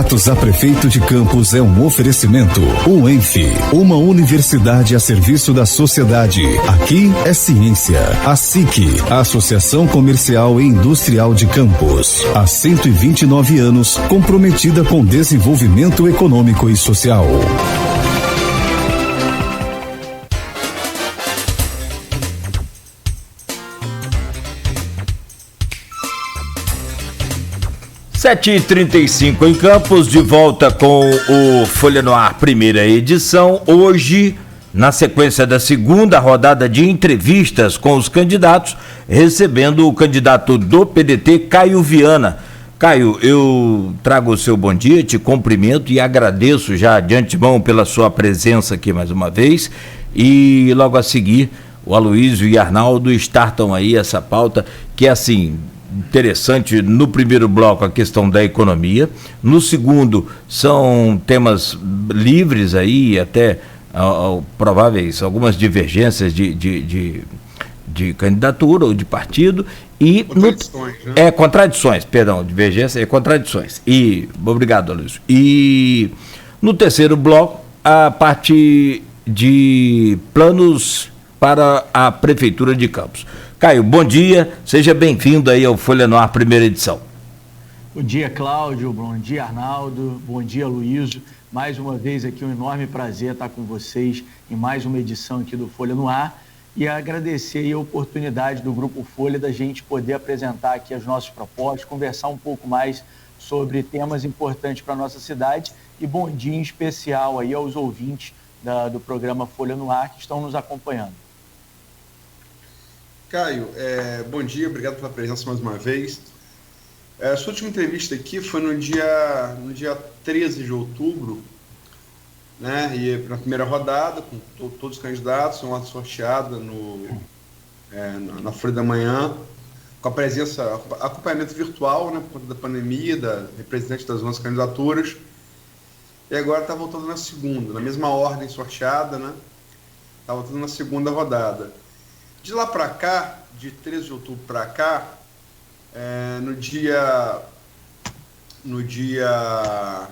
Candidatos a prefeito de Campos é um oferecimento. UENF, uma universidade a serviço da sociedade. Aqui é ciência. A SIC, a Associação Comercial e Industrial de Campos. Há 129 anos, comprometida com desenvolvimento econômico e social. Sete e 35 em Campos, de volta com o Folha no Ar, primeira edição. Hoje, na sequência da segunda rodada de entrevistas com os candidatos, recebendo o candidato do PDT, Caio Viana. Caio, eu trago o seu bom dia, te cumprimento e agradeço já de antemão pela sua presença aqui mais uma vez. E logo a seguir, o Aloysio e Arnaldo startam aí essa pauta que é assim... interessante. No primeiro bloco, a questão da economia. No segundo, são temas livres aí, até prováveis algumas divergências de candidatura ou de partido. E contradições, né? Contradições, perdão, divergência é contradições. E obrigado, Aloysio. E no terceiro bloco, a parte de planos para a Prefeitura de Campos. Caio, bom dia, seja bem-vindo aí ao Folha no Ar, primeira edição. Bom dia, Cláudio, bom dia, Arnaldo, bom dia, Aloysio. Mais uma vez aqui um enorme prazer estar com vocês em mais uma edição aqui do Folha no Ar e agradecer aí a oportunidade do Grupo Folha da gente poder apresentar aqui as nossas propostas, conversar um pouco mais sobre temas importantes para a nossa cidade e bom dia em especial aí aos ouvintes do programa Folha no Ar que estão nos acompanhando. Caio, bom dia, obrigado pela presença mais uma vez. A sua última entrevista aqui foi no dia 13 de outubro, né? E na primeira rodada, com todos os candidatos, uma sorteada na Folha da Manhã, com a presença, acompanhamento virtual, né, por conta da pandemia, da representante das nossas candidaturas. E agora está voltando na segunda, na mesma ordem sorteada, né? Está voltando na segunda rodada. De lá para cá, de 13 de outubro para cá, no dia, deixa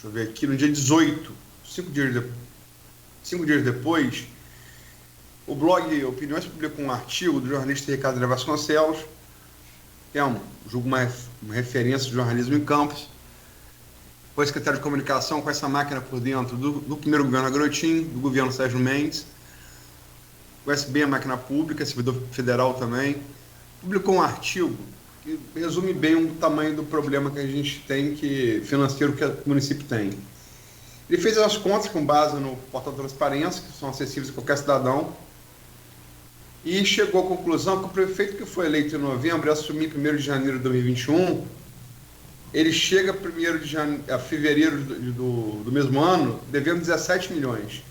eu ver aqui, no dia 18, 5 dias depois, o blog Opiniões publicou um artigo do jornalista Ricardo Vasconcelos, que é julgo uma referência de jornalismo em Campos, foi secretário de comunicação com essa máquina por dentro do primeiro governo Agrotim, do governo Sérgio Mendes, conhece bem a máquina pública, servidor federal também, publicou um artigo que resume bem o tamanho do problema que a gente tem, financeiro que o município tem. Ele fez as contas com base no portal de transparência, que são acessíveis a qualquer cidadão, e chegou à conclusão que o prefeito que foi eleito em novembro e assumir 1º de janeiro de 2021, ele chega a fevereiro do mesmo ano devendo 17 milhões.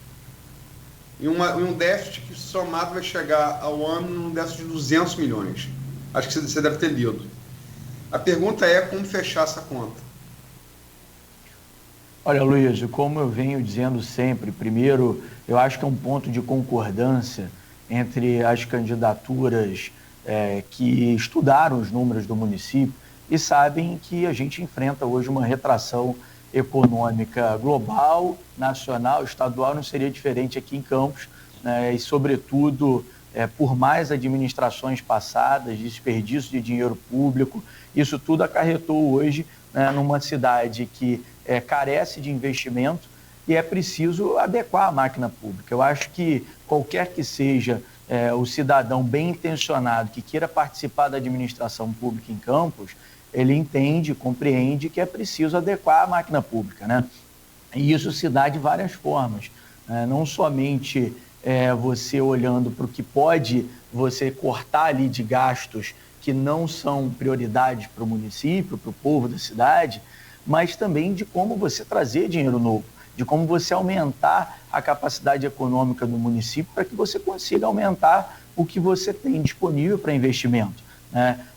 E um déficit que somado vai chegar ao ano num déficit de 200 milhões. Acho que você deve ter lido. A pergunta é como fechar essa conta. Olha, Luiz, como eu venho dizendo sempre, primeiro, eu acho que é um ponto de concordância entre as candidaturas que estudaram os números do município e sabem que a gente enfrenta hoje uma retração econômica global, nacional, estadual, não seria diferente aqui em Campos, né? E, sobretudo, por mais administrações passadas, desperdício de dinheiro público, isso tudo acarretou hoje, né, numa cidade que carece de investimento e é preciso adequar a máquina pública. Eu acho que qualquer que seja o cidadão bem intencionado que queira participar da administração pública em Campos, ele entende, compreende que é preciso adequar a máquina pública, né? E isso se dá de várias formas, né? Não somente você olhando para o que pode você cortar ali de gastos que não são prioridades para o município, para o povo da cidade, mas também de como você trazer dinheiro novo, de como você aumentar a capacidade econômica do município para que você consiga aumentar o que você tem disponível para investimento.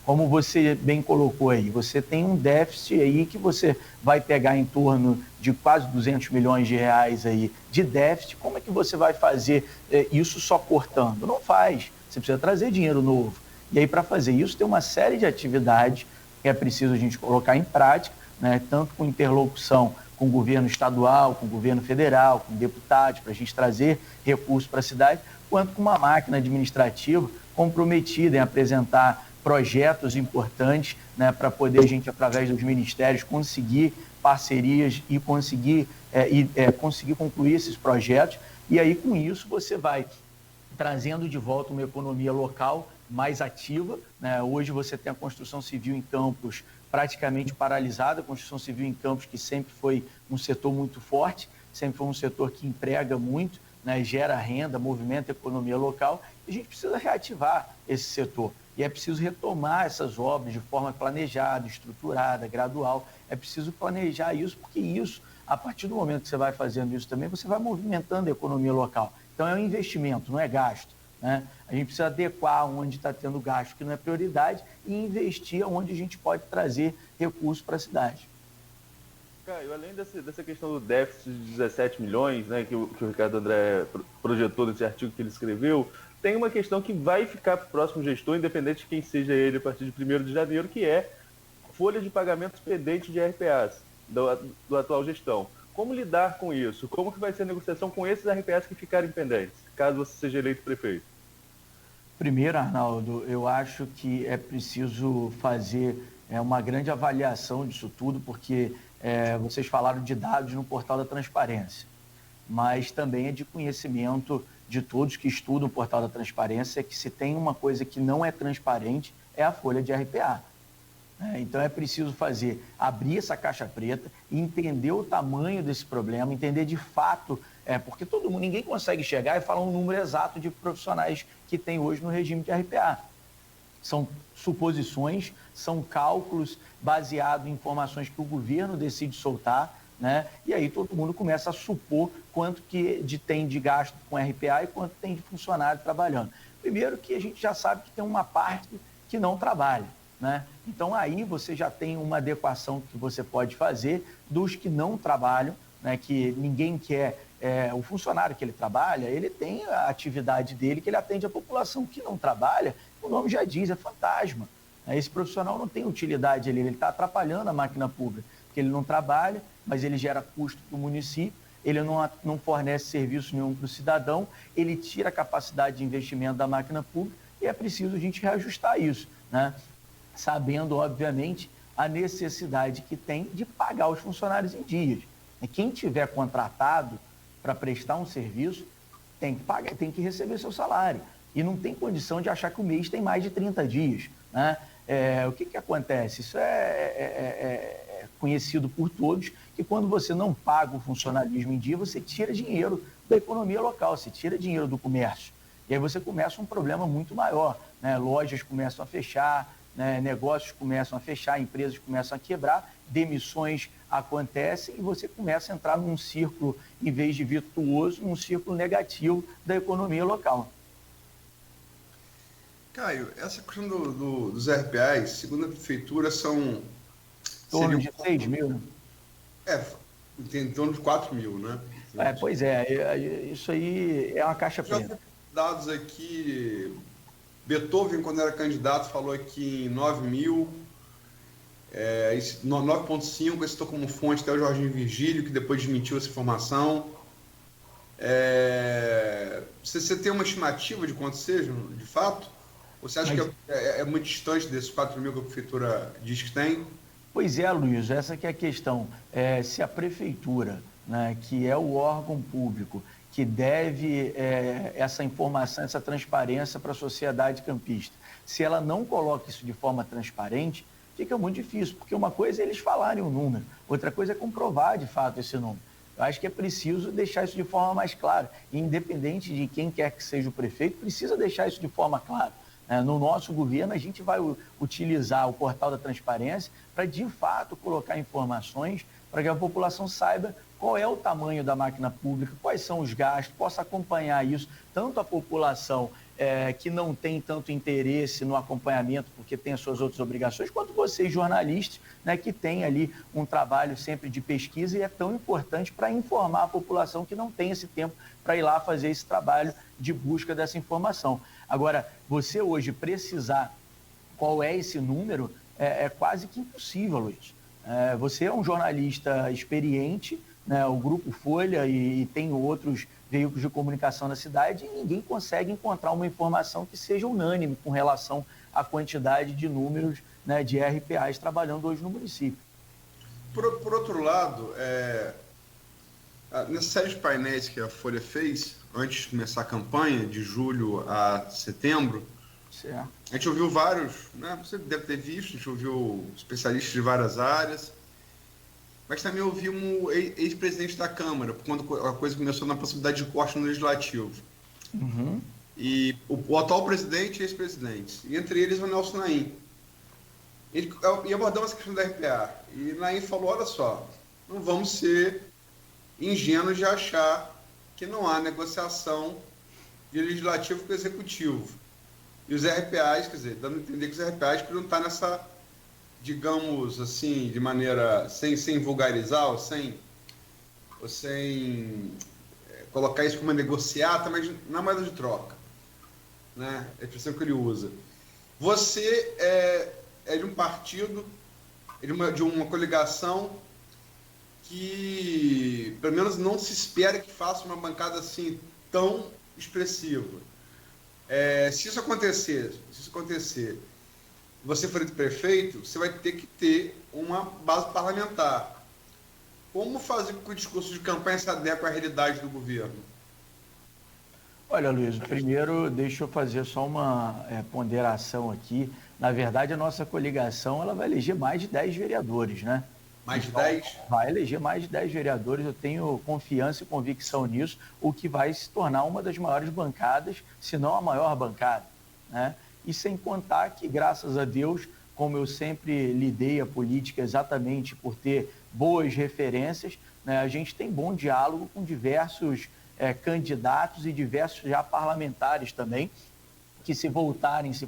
Como você bem colocou aí, você tem um déficit aí que você vai pegar em torno de quase 200 milhões de reais aí de déficit. Como é que você vai fazer isso só cortando? Não faz, você precisa trazer dinheiro novo. E aí, para fazer isso, tem uma série de atividades que é preciso a gente colocar em prática né, tanto com interlocução com o governo estadual, com o governo federal, com deputados, para a gente trazer recursos para a cidade, quanto com uma máquina administrativa comprometida em apresentar projetos importantes, né, para poder a gente, através dos ministérios, conseguir parcerias e conseguir concluir esses projetos. E aí, com isso, você vai trazendo de volta uma economia local mais ativa, né? Hoje você tem a construção civil em Campos praticamente paralisada, a construção civil em Campos, que sempre foi um setor muito forte, sempre foi um setor que emprega muito, né? Gera renda, movimenta a economia local, e a gente precisa reativar esse setor. E é preciso retomar essas obras de forma planejada, estruturada, gradual. É preciso planejar isso, porque isso, a partir do momento que você vai fazendo isso também, você vai movimentando a economia local. Então é um investimento, não é gasto, né? A gente precisa adequar onde está tendo gasto, que não é prioridade, e investir onde a gente pode trazer recursos para a cidade. Caio, além dessa questão do déficit de 17 milhões, né, que o Ricardo André projetou nesse artigo que ele escreveu, tem uma questão que vai ficar para o próximo gestor, independente de quem seja ele a partir de 1º de janeiro, que é folha de pagamentos pendentes de RPAs do atual gestão. Como lidar com isso? Como que vai ser a negociação com esses RPAs que ficarem pendentes, caso você seja eleito prefeito? Primeiro, Arnaldo, eu acho que é preciso fazer uma grande avaliação disso tudo, porque vocês falaram de dados no portal da transparência, mas também é de conhecimento de todos que estudam o portal da transparência que se tem uma coisa que não é transparente, é a folha de RPA. Então é preciso abrir essa caixa preta e entender o tamanho desse problema, entender de fato, porque ninguém consegue chegar e falar um número exato de profissionais que tem hoje no regime de RPA. São suposições, são cálculos baseados em informações que o governo decide soltar, né? E aí todo mundo começa a supor quanto que tem de gasto com RPA e quanto tem de funcionário trabalhando. Primeiro que a gente já sabe que tem uma parte que não trabalha, né? Então aí você já tem uma adequação que você pode fazer dos que não trabalham, né? Que ninguém quer, o funcionário que ele trabalha, ele tem a atividade dele, que ele atende a população. Que não trabalha, o nome já diz, é fantasma. Esse profissional não tem utilidade ali, ele está atrapalhando a máquina pública, porque ele não trabalha, mas ele gera custo para o município, ele não fornece serviço nenhum para o cidadão, ele tira a capacidade de investimento da máquina pública e é preciso a gente reajustar isso, né? Sabendo, obviamente, a necessidade que tem de pagar os funcionários em dias. Quem tiver contratado para prestar um serviço tem que pagar, tem que receber seu salário. E não tem condição de achar que o mês tem mais de 30 dias, né? O que acontece? Isso é conhecido por todos, que quando você não paga o funcionalismo em dia, você tira dinheiro da economia local, você tira dinheiro do comércio. E aí você começa um problema muito maior, né? Lojas começam a fechar, né? Negócios começam a fechar, empresas começam a quebrar, demissões acontecem e você começa a entrar num círculo, em vez de virtuoso, num círculo negativo da economia local. Caio, essa questão dos RPAs, segundo a prefeitura, são... Em torno de 6 mil? Em torno de 4 mil, né? Pois é, isso aí é uma caixa preta. Dados aqui, Beethoven, quando era candidato, falou aqui em 9 mil, 9,5, eu citou como fonte até o Jorginho Virgílio, que depois desmentiu essa informação. Você tem uma estimativa de quanto seja, de fato? Ou você acha que é muito distante desses 4 mil que a prefeitura diz que tem? Pois é, Luiz, essa que é a questão. Se a prefeitura, né, que é o órgão público que deve essa informação, essa transparência para a sociedade campista, se ela não coloca isso de forma transparente, fica muito difícil, porque uma coisa é eles falarem o número, outra coisa é comprovar de fato esse número. Eu acho que é preciso deixar isso de forma mais clara, e independente de quem quer que seja o prefeito, precisa deixar isso de forma clara. No nosso governo, a gente vai utilizar o portal da transparência para, de fato, colocar informações para que a população saiba qual é o tamanho da máquina pública, quais são os gastos, possa acompanhar isso, tanto a população que não tem tanto interesse no acompanhamento, porque tem as suas outras obrigações, quanto vocês, jornalistas, né, que têm ali um trabalho sempre de pesquisa e é tão importante para informar a população que não tem esse tempo para ir lá fazer esse trabalho de busca dessa informação. Agora, você hoje precisar qual é esse número é quase que impossível, Luiz. Você é um jornalista experiente, né, o Grupo Folha e tem outros veículos de comunicação na cidade, e ninguém consegue encontrar uma informação que seja unânime com relação à quantidade de números, né, de RPAs trabalhando hoje no município. Por outro lado, nessa série de painéis que a Folha fez, antes de começar a campanha, de julho a setembro, certo, a gente ouviu vários, né, você deve ter visto, a gente ouviu especialistas de várias áreas, mas também ouvi um ex-presidente da Câmara, quando a coisa começou na possibilidade de corte no Legislativo. Uhum. E o atual presidente e ex-presidentes, e entre eles o Nelson Naim. Ele abordou essa questão da RPA, e Naim falou, olha só, não vamos ser ingênuos de achar que não há negociação de legislativo com o executivo. E os RPAs, quer dizer, dando a entender que os RPAs podiam estar nessa, digamos assim, de maneira, sem vulgarizar, ou sem colocar isso como uma negociata, mas na moeda de troca, né? É a expressão que ele usa. Você é de um partido, de uma coligação que, pelo menos, não se espera que faça uma bancada assim tão expressiva. Se isso acontecer, você for prefeito, você vai ter que ter uma base parlamentar. Como fazer com que o discurso de campanha se adeque à realidade do governo? Olha, Luiz, primeiro deixa eu fazer só uma ponderação aqui. Na verdade, a nossa coligação ela vai eleger mais de 10 vereadores, né? Mais de 10? Vai eleger mais de 10 vereadores, eu tenho confiança e convicção nisso, o que vai se tornar uma das maiores bancadas, se não a maior bancada, né? E sem contar que, graças a Deus, como eu sempre lidei a política exatamente por ter boas referências, né, a gente tem bom diálogo com diversos candidatos e diversos já parlamentares também, que se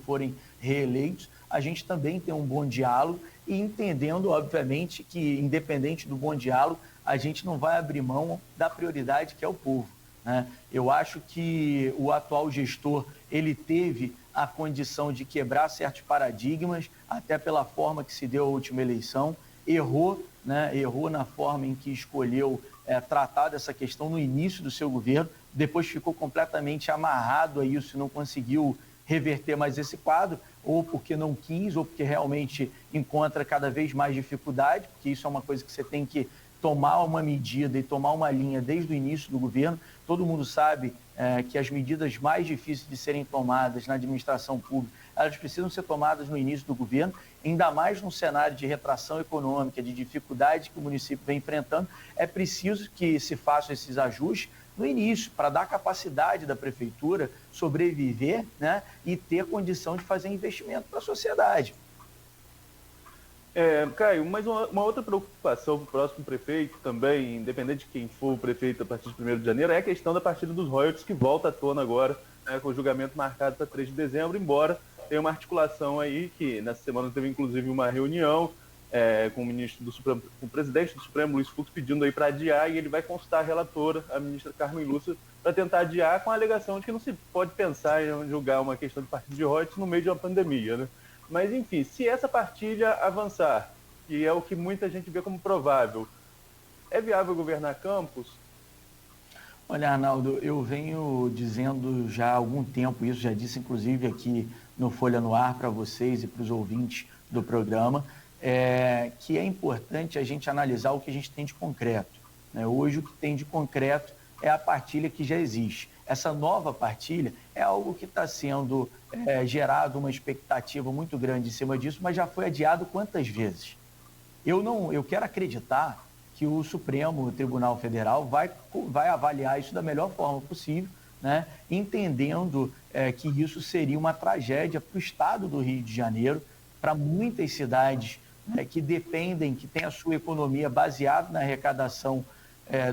forem reeleitos, a gente também tem um bom diálogo e entendendo, obviamente, que independente do bom diálogo, a gente não vai abrir mão da prioridade que é o povo, né? Eu acho que o atual gestor, ele teve a condição de quebrar certos paradigmas, até pela forma que se deu a última eleição, errou, né? Errou na forma em que escolheu tratar dessa questão no início do seu governo, depois ficou completamente amarrado a isso e não conseguiu reverter mais esse quadro, ou porque não quis, ou porque realmente encontra cada vez mais dificuldade, porque isso é uma coisa que você tem que tomar uma medida e tomar uma linha desde o início do governo. Todo mundo sabe que as medidas mais difíceis de serem tomadas na administração pública, elas precisam ser tomadas no início do governo, ainda mais num cenário de retração econômica, de dificuldade que o município vem enfrentando. É preciso que se façam esses ajustes no início, para dar capacidade da prefeitura sobreviver, né, e ter condição de fazer investimento para a sociedade. Caio, mas uma outra preocupação para o próximo prefeito também, independente de quem for o prefeito a partir de 1º de janeiro, é a questão da partilha dos royalties, que volta à tona agora, né, com o julgamento marcado para 3 de dezembro, embora tenha uma articulação aí, que nessa semana teve inclusive uma reunião com o ministro do Supremo, com o presidente do Supremo, Luiz Fux, pedindo aí para adiar, e ele vai constar a relatora, a ministra Carmen Lúcia, para tentar adiar, com a alegação de que não se pode pensar em julgar uma questão de partilha de royalties no meio de uma pandemia, né? Mas, enfim, se essa partilha avançar, que é o que muita gente vê como provável, é viável governar Campos? Olha, Arnaldo, eu venho dizendo já há algum tempo isso, já disse inclusive aqui no Folha no Ar para vocês e para os ouvintes do programa, que é importante a gente analisar o que a gente tem de concreto, né? Hoje o que tem de concreto é a partilha que já existe. Essa nova partilha é algo que está sendo gerado uma expectativa muito grande em cima disso, mas já foi adiado quantas vezes? Eu quero acreditar que o Supremo Tribunal Federal vai avaliar isso da melhor forma possível, né? Entendendo que isso seria uma tragédia para o estado do Rio de Janeiro, para muitas cidades, né, que dependem, que têm a sua economia baseada na arrecadação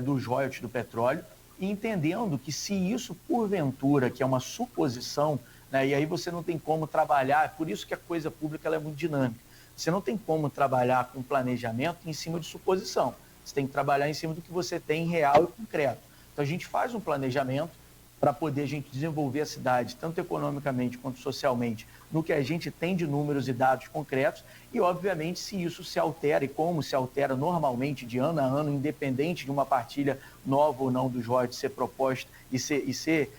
dos royalties do petróleo, e entendendo que se isso, porventura, que é uma suposição, né, e aí você não tem como trabalhar, por isso que a coisa pública ela é muito dinâmica, você não tem como trabalhar com planejamento em cima de suposição, você tem que trabalhar em cima do que você tem real e concreto. Então a gente faz um planejamento para poder a gente desenvolver a cidade, tanto economicamente quanto socialmente, no que a gente tem de números e dados concretos, e, obviamente, se isso se altera e como se altera normalmente de ano a ano, independente de uma partilha nova ou não dos royalties ser proposta e ser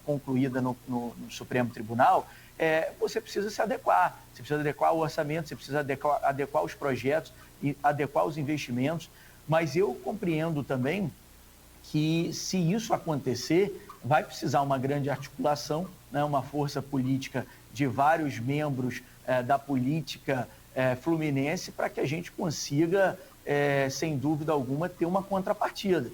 concluída no Supremo Tribunal, você precisa se adequar. Você precisa adequar o orçamento, você precisa adequar os projetos e adequar os investimentos, mas eu compreendo também que, se isso acontecer, vai precisar uma grande articulação, né, uma força política de vários membros da política fluminense para que a gente consiga, sem dúvida alguma, ter uma contrapartida.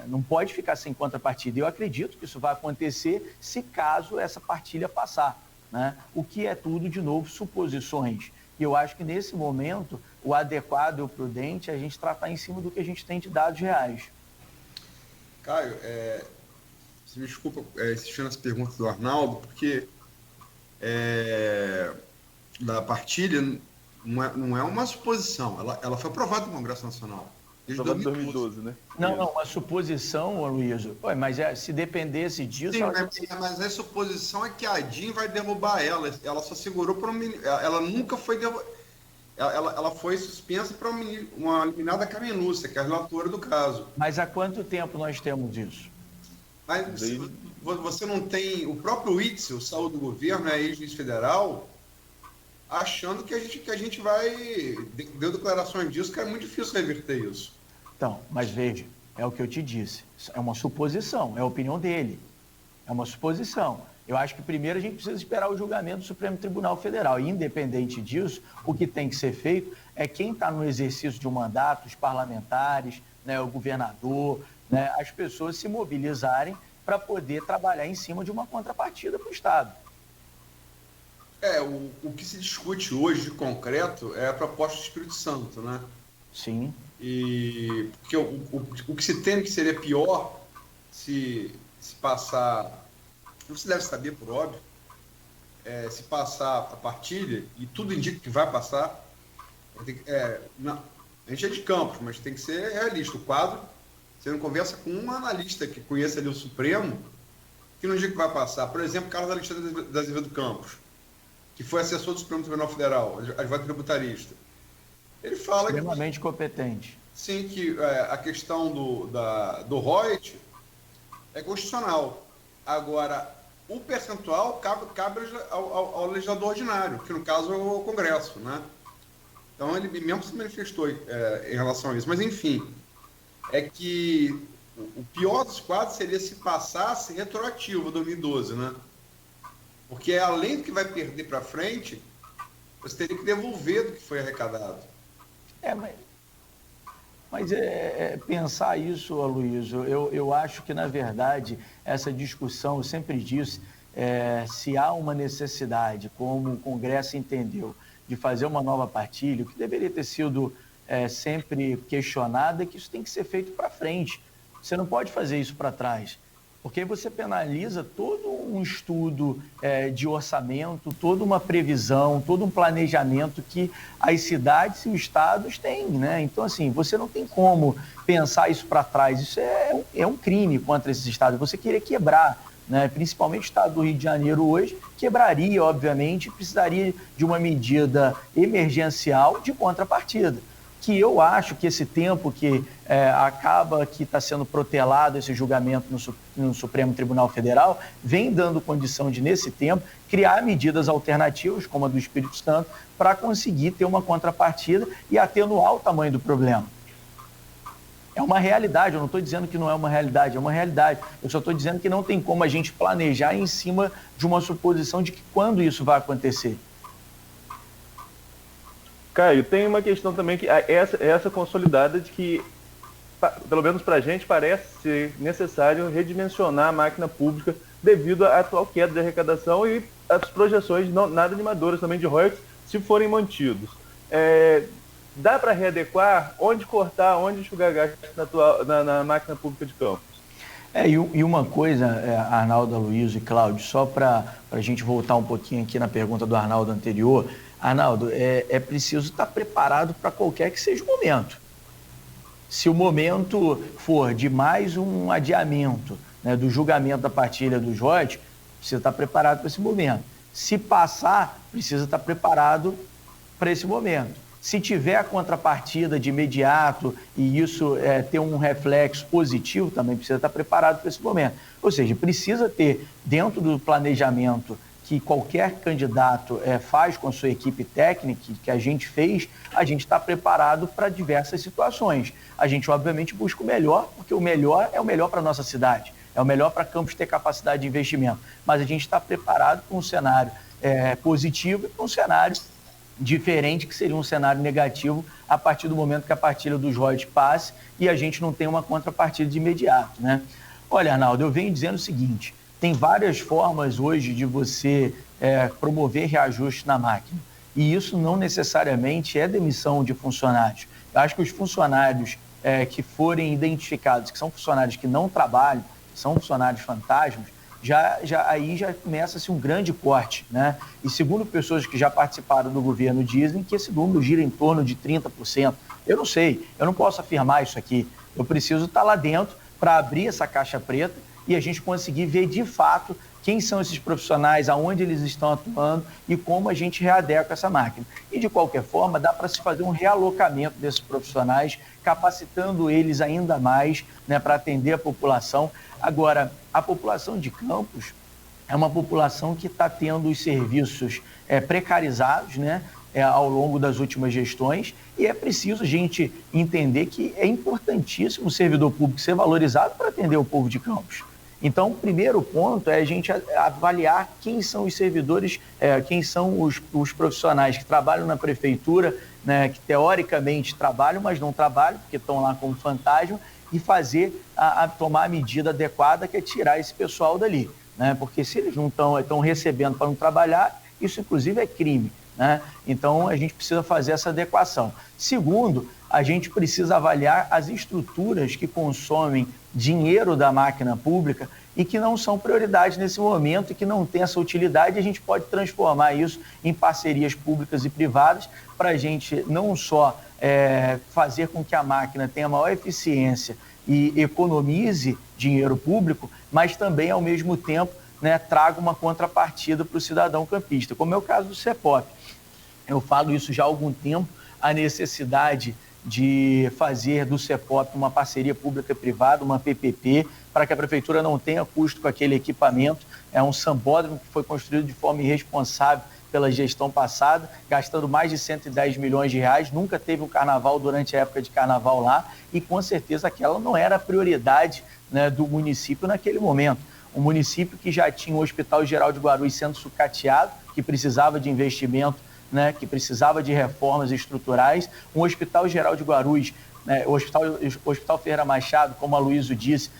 Não pode ficar sem contrapartida. Eu acredito que isso vai acontecer se caso essa partilha passar, né? O que é tudo, de novo, suposições. E eu acho que, nesse momento, o adequado e o prudente é a gente tratar em cima do que a gente tem de dados reais. Caio, você me desculpa insistir nas perguntas do Arnaldo, porque da partilha não é uma suposição, ela foi aprovada no Congresso Nacional. Desde 2012, né? Não, uma suposição, Aloysio. Mas se dependesse disso... Sim, mas a suposição é que a ADIM vai derrubar ela. Ela só segurou para ela nunca foi derrubada. Ela foi suspensa para uma liminar da Carmen Lúcia, que é a relatora do caso. Mas há quanto tempo nós temos isso? Mas você não tem... O próprio Itzel saiu do governo, a ex-juiz federal, achando que a gente vai... Deu declarações disso, que é muito difícil reverter isso. Então, mas veja, é o que eu te disse. É uma suposição, é a opinião dele. É uma suposição. Eu acho que primeiro a gente precisa esperar o julgamento do Supremo Tribunal Federal. E, independente disso, o que tem que ser feito é quem está no exercício de um mandato, os parlamentares, né, o governador, né, as pessoas se mobilizarem para poder trabalhar em cima de uma contrapartida para o Estado. O que se discute hoje de concreto é a proposta do Espírito Santo, né? Sim. Porque o que se tem que seria pior se passar, você deve saber por óbvio, se passar a partilha, e tudo indica que vai passar, a gente é de Campos, mas tem que ser realista. O quadro, você não conversa com um analista que conheça ali o Supremo, que não indica que vai passar. Por exemplo, Carlos Alexandre da Azevedo Campos, que foi assessor do Supremo Tribunal Federal, advogado tributarista. Ele fala extremamente competente. Sim, que a questão do royalties é constitucional. Agora, o percentual cabe ao legislador ordinário, que no caso é o Congresso, né? Então ele mesmo se manifestou em relação a isso. Mas, enfim, é que o pior dos quadros seria se passasse retroativo 2012, né? Porque além do que vai perder para frente, você teria que devolver do que foi arrecadado. Mas pensar isso, Aloysio, eu acho que, na verdade, essa discussão, eu sempre disse, se há uma necessidade, como o Congresso entendeu, de fazer uma nova partilha, o que deveria ter sido sempre questionado é que isso tem que ser feito para frente. Você não pode fazer isso para trás, porque você penaliza todo um estudo de orçamento, toda uma previsão, todo um planejamento que as cidades e os estados têm, né? Então, assim, você não tem como pensar isso para trás. Isso é um crime contra esses estados. Você querer quebrar, né? Principalmente o estado do Rio de Janeiro hoje, quebraria, obviamente, precisaria de uma medida emergencial de contrapartida. Que eu acho que esse tempo que acaba que está sendo protelado esse julgamento no Supremo Tribunal Federal, vem dando condição de, nesse tempo, criar medidas alternativas, como a do Espírito Santo, para conseguir ter uma contrapartida e atenuar o tamanho do problema. É uma realidade, eu não estou dizendo que não é uma realidade, é uma realidade. Eu só estou dizendo que não tem como a gente planejar em cima de uma suposição de que quando isso vai acontecer. Caio, tem uma questão também que essa consolidada de que, pelo menos para a gente, parece ser necessário redimensionar a máquina pública devido à atual queda de arrecadação e as projeções nada animadoras também de royalties, se forem mantidos. Dá para readequar? Onde cortar, onde enxugar gastos na máquina pública de Campos? E uma coisa, Arnaldo, Aloysio e Cláudio, só para a gente voltar um pouquinho aqui na pergunta do Arnaldo anterior. Arnaldo, é preciso estar preparado para qualquer que seja o momento. Se o momento for de mais um adiamento, né, do julgamento da partilha dos royalties, precisa estar preparado para esse momento. Se passar, precisa estar preparado para esse momento. Se tiver a contrapartida de imediato e isso ter um reflexo positivo, também precisa estar preparado para esse momento. Ou seja, precisa ter, dentro do planejamento que qualquer candidato faz com a sua equipe técnica, que a gente fez, a gente está preparado para diversas situações. A gente, obviamente, busca o melhor, porque o melhor é o melhor para a nossa cidade, é o melhor para Campos ter capacidade de investimento. Mas a gente está preparado para um cenário positivo e para um cenário diferente, que seria um cenário negativo a partir do momento que a partilha dos royalties passe e a gente não tem uma contrapartida de imediato, né? Olha, Arnaldo, eu venho dizendo o seguinte: tem várias formas hoje de você promover reajuste na máquina. E isso não necessariamente é demissão de funcionários. Eu acho que os funcionários que forem identificados, que são funcionários que não trabalham, são funcionários fantasmas, aí já começa-se um grande corte, né? E segundo pessoas que já participaram do governo dizem que esse número gira em torno de 30%. Eu não sei, eu não posso afirmar isso aqui. Eu preciso estar lá dentro para abrir essa caixa preta e a gente conseguir ver de fato quem são esses profissionais, aonde eles estão atuando e como a gente readequa essa máquina. E, de qualquer forma, dá para se fazer um realocamento desses profissionais, capacitando eles ainda mais, né, para atender a população. Agora, a população de Campos é uma população que está tendo os serviços precarizados, né, ao longo das últimas gestões, e é preciso a gente entender que é importantíssimo o servidor público ser valorizado para atender o povo de Campos. Então, o primeiro ponto é a gente avaliar quem são os servidores, quem são os profissionais que trabalham na prefeitura, né, que teoricamente trabalham, mas não trabalham, porque estão lá como fantasma, e fazer tomar a medida adequada, que é tirar esse pessoal dali, né? Porque se eles não estão recebendo para não trabalhar, isso inclusive é crime, né? Então, a gente precisa fazer essa adequação. Segundo, a gente precisa avaliar as estruturas que consomem dinheiro da máquina pública e que não são prioridade nesse momento e que não têm essa utilidade. A gente pode transformar isso em parcerias públicas e privadas para a gente não só fazer com que a máquina tenha maior eficiência e economize dinheiro público, mas também, ao mesmo tempo, né, traga uma contrapartida para o cidadão campista, como é o caso do CEPOP. Eu falo isso já há algum tempo, a necessidade de fazer do CEPOP uma parceria pública-privada, uma PPP, para que a prefeitura não tenha custo com aquele equipamento. É um sambódromo que foi construído de forma irresponsável pela gestão passada, gastando mais de 110 milhões de reais, nunca teve um carnaval durante a época de carnaval lá, e com certeza aquela não era a prioridade, né, do município naquele momento. Um município que já tinha o Hospital Geral de Guarulhos sendo sucateado, que precisava de investimento, né, que precisava de reformas estruturais, um Hospital Geral de Guarulhos, né, o Hospital Ferreira Machado, como a Luísa disse,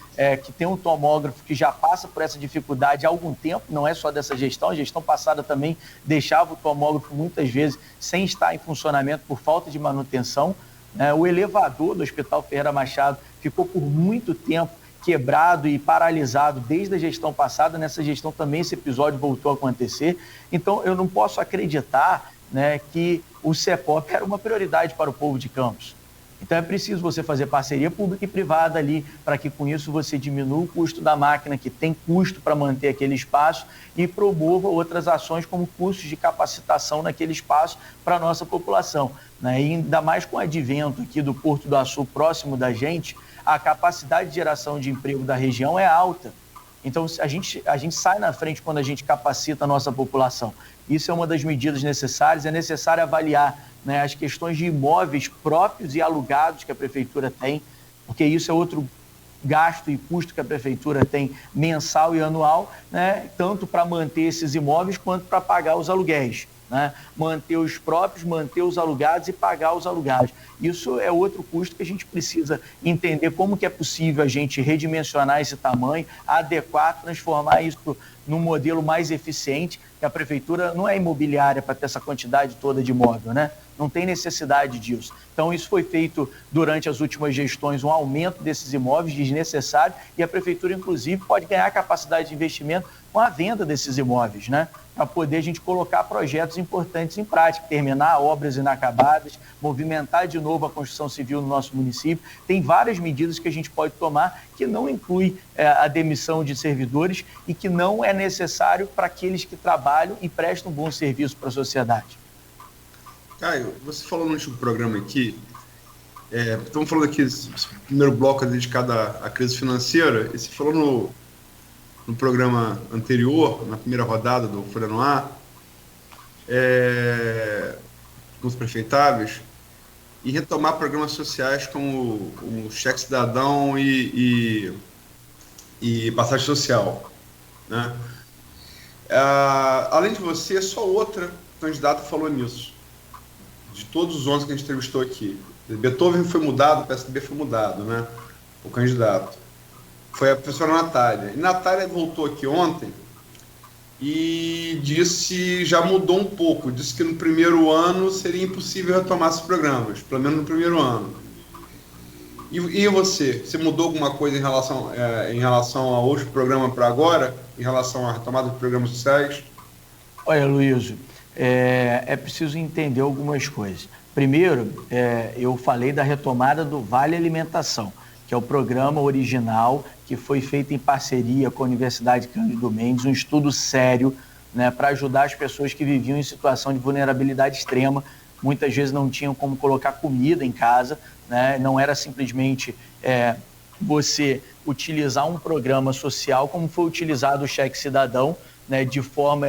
que tem um tomógrafo que já passa por essa dificuldade há algum tempo, não é só dessa gestão, a gestão passada também deixava o tomógrafo muitas vezes sem estar em funcionamento por falta de manutenção, né? O elevador do Hospital Ferreira Machado ficou por muito tempo quebrado e paralisado desde a gestão passada. Nessa gestão também esse episódio voltou a acontecer. Então, eu não posso acreditar, né, que o CEPOP era uma prioridade para o povo de Campos. Então, é preciso você fazer parceria pública e privada ali, para que com isso você diminua o custo da máquina, que tem custo para manter aquele espaço, e promova outras ações como custos de capacitação naquele espaço para a nossa população, né? E ainda mais com o advento aqui do Porto do Açu próximo da gente, a capacidade de geração de emprego da região é alta. Então, a gente sai na frente quando a gente capacita a nossa população. Isso é uma das medidas necessárias. É necessário avaliar, né, as questões de imóveis próprios e alugados que a prefeitura tem, porque isso é outro gasto e custo que a prefeitura tem mensal e anual, né, tanto para manter esses imóveis quanto para pagar os aluguéis, né? Manter os próprios, manter os alugados e pagar os alugados. Isso é outro custo que a gente precisa entender como que é possível a gente redimensionar esse tamanho, adequar, transformar isso num modelo mais eficiente, que a prefeitura não é imobiliária para ter essa quantidade toda de imóvel, né? Não tem necessidade disso. Então, isso foi feito durante as últimas gestões, um aumento desses imóveis desnecessário, e a prefeitura, inclusive, pode ganhar capacidade de investimento com a venda desses imóveis, né? Para poder a gente colocar projetos importantes em prática, terminar obras inacabadas, movimentar de novo a construção civil no nosso município. Tem várias medidas que a gente pode tomar que não inclui a demissão de servidores e que não é necessário para aqueles que trabalham e prestam um bom serviço para a sociedade. Caio, você falou no último programa aqui, estamos falando aqui, esse primeiro bloco é dedicado à crise financeira, e você falou no programa anterior, na primeira rodada do Folha no Ar, com os prefeitáveis, e retomar programas sociais como o Cheque Cidadão e Passagem Social, né? Além de você, só outra candidata falou nisso, de todos os 11 que a gente entrevistou aqui. Beethoven foi mudado, o PSDB foi mudado, né? O candidato. Foi a professora Natália. E Natália voltou aqui ontem e já mudou um pouco, disse que no primeiro ano seria impossível retomar esses programas, pelo menos no primeiro ano. E você mudou alguma coisa em relação a outro programa para agora, em relação à retomada de programas sociais? Olha, Luísio, é preciso entender algumas coisas. Primeiro, eu falei da retomada do Vale Alimentação, que é o programa original que foi feito em parceria com a Universidade Cândido Mendes, um estudo sério, né, para ajudar as pessoas que viviam em situação de vulnerabilidade extrema. Muitas vezes não tinham como colocar comida em casa, né? Não era simplesmente você utilizar um programa social como foi utilizado o Cheque Cidadão, né, de forma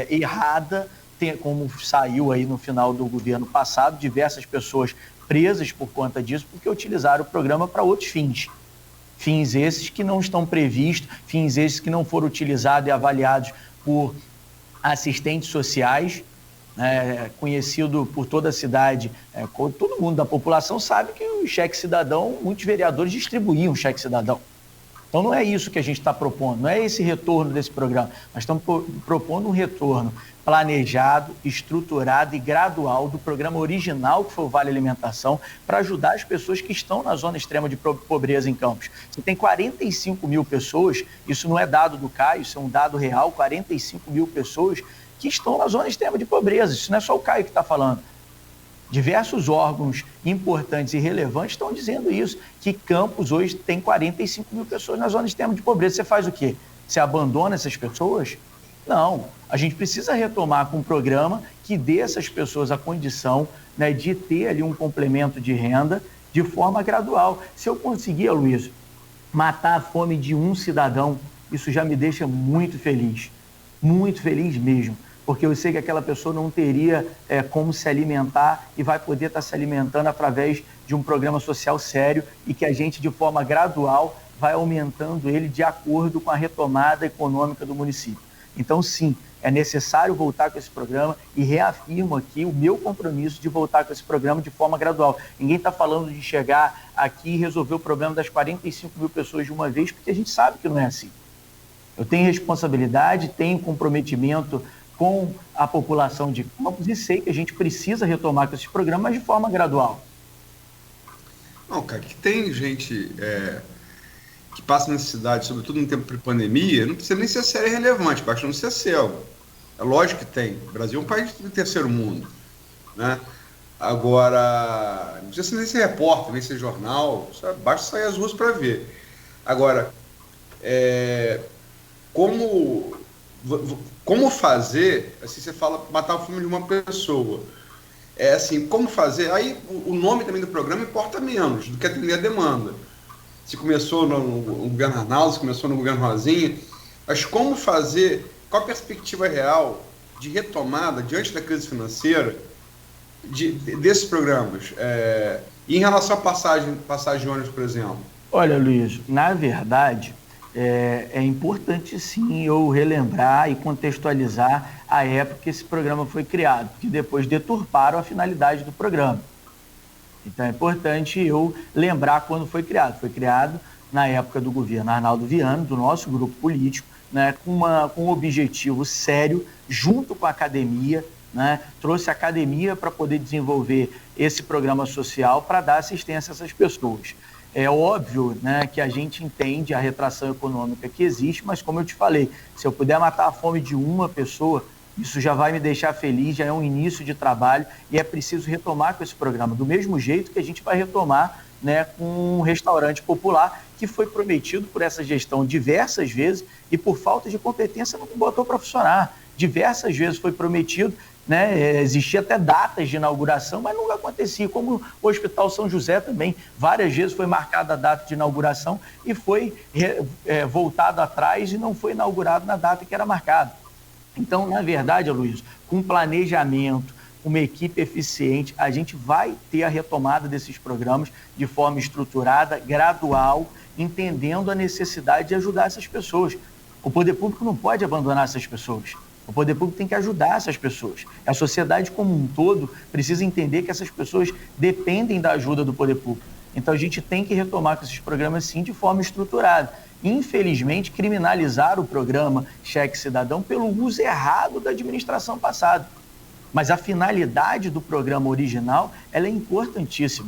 errada, como saiu aí no final do governo passado, diversas pessoas presas por conta disso, porque utilizaram o programa para outros fins. Fins esses que não estão previstos, fins esses que não foram utilizados e avaliados por assistentes sociais, conhecido por toda a cidade, todo mundo da população sabe que o Cheque Cidadão, muitos vereadores distribuíam o Cheque Cidadão. Então não é isso que a gente está propondo, não é esse retorno desse programa. Nós estamos propondo um retorno planejado, estruturado e gradual do programa original, que foi o Vale Alimentação, para ajudar as pessoas que estão na zona extrema de pobreza em Campos. Você tem 45 mil pessoas, isso não é dado do Caio, isso é um dado real, 45 mil pessoas que estão na zona extrema de pobreza. Isso não é só o Caio que está falando. Diversos órgãos importantes e relevantes estão dizendo isso, que Campos hoje tem 45 mil pessoas na zona extrema de pobreza. Você faz o quê? Você abandona essas pessoas? Não. A gente precisa retomar com um programa que dê a essas pessoas a condição, né, de ter ali um complemento de renda de forma gradual. Se eu conseguir, Luiz, matar a fome de um cidadão, isso já me deixa muito feliz mesmo. Porque eu sei que aquela pessoa não teria como se alimentar e vai poder estar se alimentando através de um programa social sério e que a gente, de forma gradual, vai aumentando ele de acordo com a retomada econômica do município. Então, sim, é necessário voltar com esse programa e reafirmo aqui o meu compromisso de voltar com esse programa de forma gradual. Ninguém está falando de chegar aqui e resolver o problema das 45 mil pessoas de uma vez, porque a gente sabe que não é assim. Eu tenho responsabilidade, tenho comprometimento com a população de Campos e sei que a gente precisa retomar com esses programas, mas de forma gradual. Não, cara, que tem gente que passa necessidade, sobretudo em tempo de pandemia, não precisa nem ser sério e relevante, basta não ser cego. É lógico que tem. O Brasil é um país do terceiro mundo, né? Agora, não precisa nem ser repórter, nem ser jornal, basta sair às ruas para ver. Agora, como fazer, assim, você fala, matar a fome de uma pessoa. Assim, como fazer, aí o nome também do programa importa menos do que atender a demanda. Se começou no governo Arnaldo, se começou no governo Rosinha, mas como fazer, qual a perspectiva real de retomada diante da crise financeira desses programas? E em relação à passagem de ônibus, por exemplo? Olha, Luiz, na verdade, é importante sim eu relembrar e contextualizar a época que esse programa foi criado, porque depois deturparam a finalidade do programa. Então é importante eu lembrar quando foi criado. Foi criado na época do governo Arnaldo Viana, do nosso grupo político, né, com um objetivo sério, junto com a academia, né, trouxe a academia para poder desenvolver esse programa social para dar assistência a essas pessoas. É óbvio, né, que a gente entende a retração econômica que existe, mas como eu te falei, se eu puder matar a fome de uma pessoa, isso já vai me deixar feliz, já é um início de trabalho e é preciso retomar com esse programa, do mesmo jeito que a gente vai retomar, né, com um restaurante popular que foi prometido por essa gestão diversas vezes e por falta de competência não botou para funcionar. Diversas vezes foi prometido, né, existia até datas de inauguração, mas nunca acontecia, como o Hospital São José também, várias vezes foi marcada a data de inauguração e foi voltado atrás e não foi inaugurado na data que era marcada. Então, na verdade, Aloysio, com planejamento, uma equipe eficiente, a gente vai ter a retomada desses programas de forma estruturada, gradual, entendendo a necessidade de ajudar essas pessoas. O poder público não pode abandonar essas pessoas. O poder público tem que ajudar essas pessoas. A sociedade como um todo precisa entender que essas pessoas dependem da ajuda do poder público. Então, a gente tem que retomar com esses programas, sim, de forma estruturada. Infelizmente, criminalizar o programa Cheque Cidadão pelo uso errado da administração passada. Mas a finalidade do programa original, ela é importantíssima.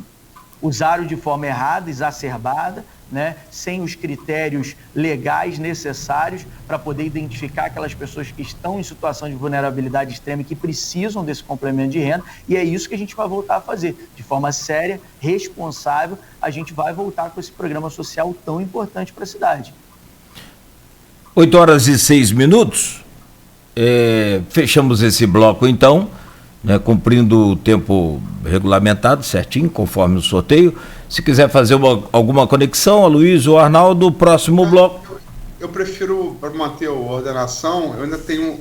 Usaram de forma errada, exacerbada, né, sem os critérios legais necessários para poder identificar aquelas pessoas que estão em situação de vulnerabilidade extrema e que precisam desse complemento de renda, e é isso que a gente vai voltar a fazer. De forma séria, responsável, a gente vai voltar com esse programa social tão importante para a cidade. 8h06. Fechamos esse bloco então, né, cumprindo o tempo regulamentado, certinho, conforme o sorteio. Se quiser fazer alguma conexão, Aloysio ou Arnaldo, próximo bloco. Eu prefiro, para manter a ordenação, eu ainda tenho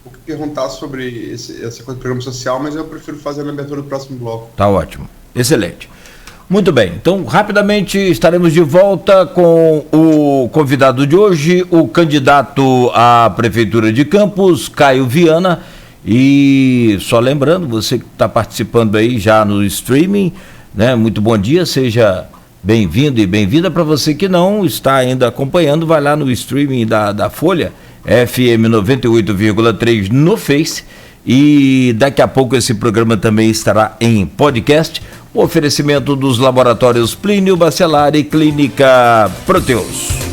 o que perguntar sobre essa coisa do programa social, mas eu prefiro fazer na abertura do próximo bloco. Tá ótimo, excelente. Muito bem, então rapidamente estaremos de volta com o convidado de hoje, o candidato à Prefeitura de Campos, Caio Viana. E só lembrando, você que está participando aí já no streaming, né? Muito bom dia, seja bem-vindo e bem-vinda. Para você que não está ainda acompanhando, vai lá no streaming da Folha, FM 98,3 no Face, e daqui a pouco esse programa também estará em podcast. O oferecimento dos laboratórios Plínio Bacelar e Clínica Proteus.